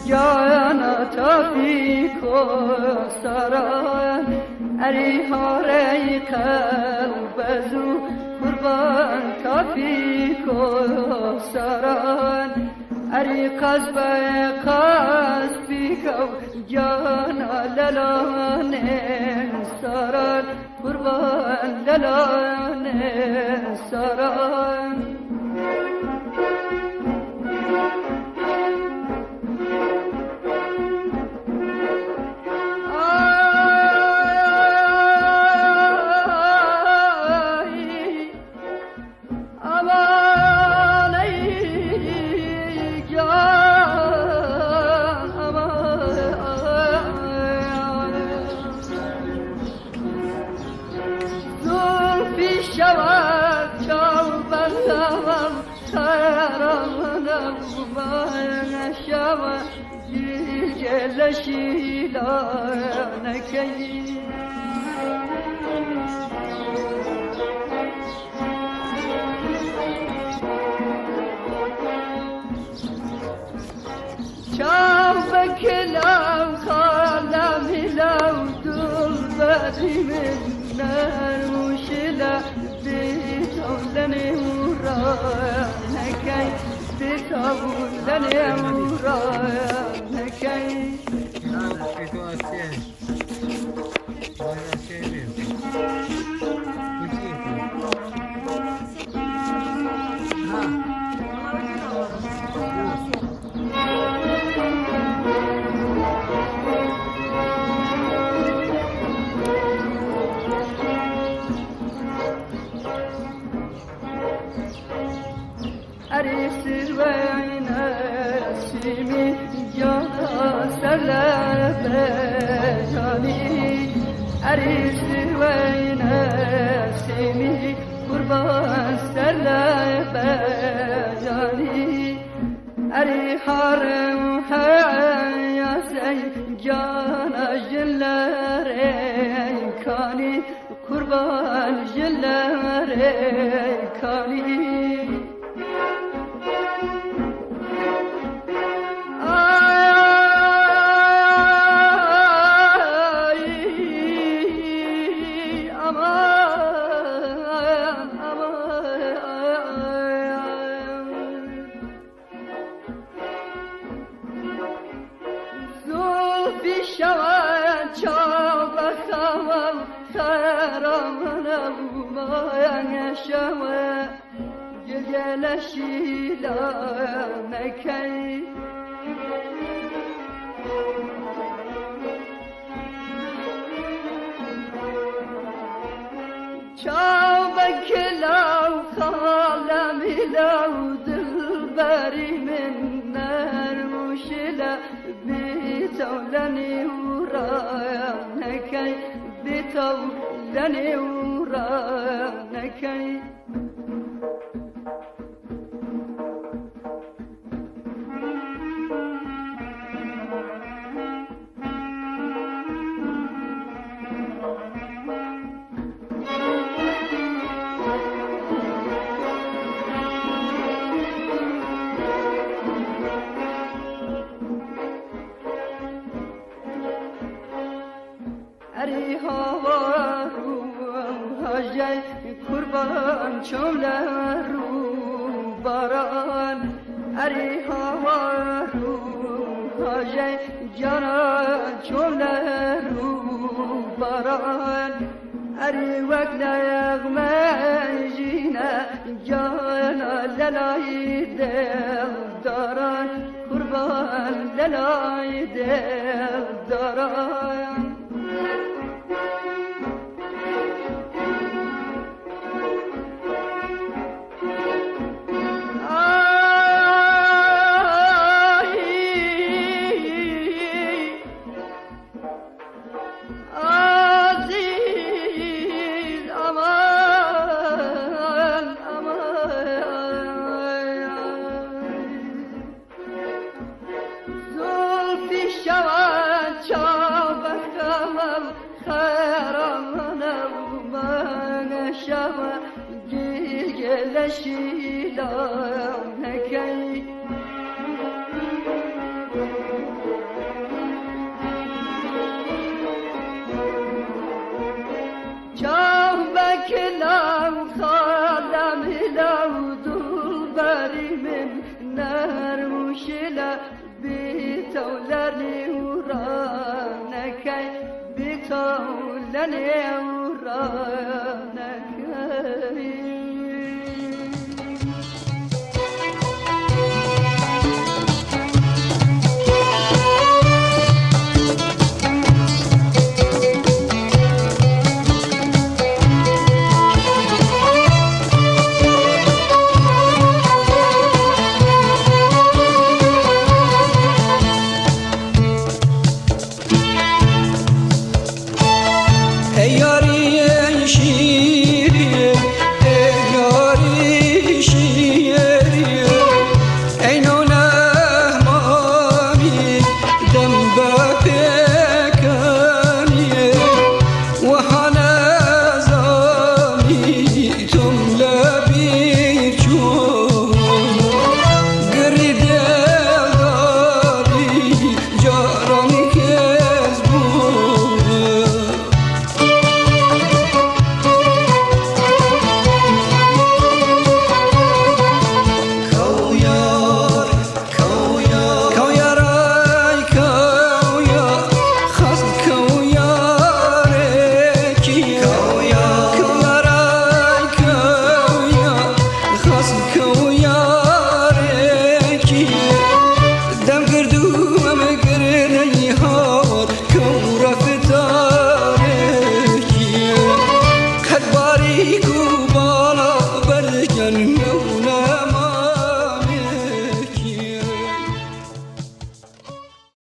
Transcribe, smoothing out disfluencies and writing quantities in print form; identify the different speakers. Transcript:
Speaker 1: جانا تافیکو سران اری هاری قلب زو قربان تافیکو سران اری قصب قصبیکو جانا للان سران قربان للان سران كلام خالم لو دل بدي من نار وشلا بتولني ورانا كي بتولني ورانا كي أريسر وين أسمي جانا سلب جاني أريسر وين أسمي قربان سلب جاني أري حرم حيا سي جانا جلر كاني قربان جلر كاني لشيلا مكي شابك لو خالم لو دلبري من نار وشلا بتولني ورانا كي بتولني ورانا كي اری هوا رو هجای قربان چوله رو باران اری هوا رو هجای جانا چوله رو باران اری وقت یغمه جینا جانا للای دل داران قربان للای دل داران لشيلا نكي لولني ورانكي بتولني ورانكي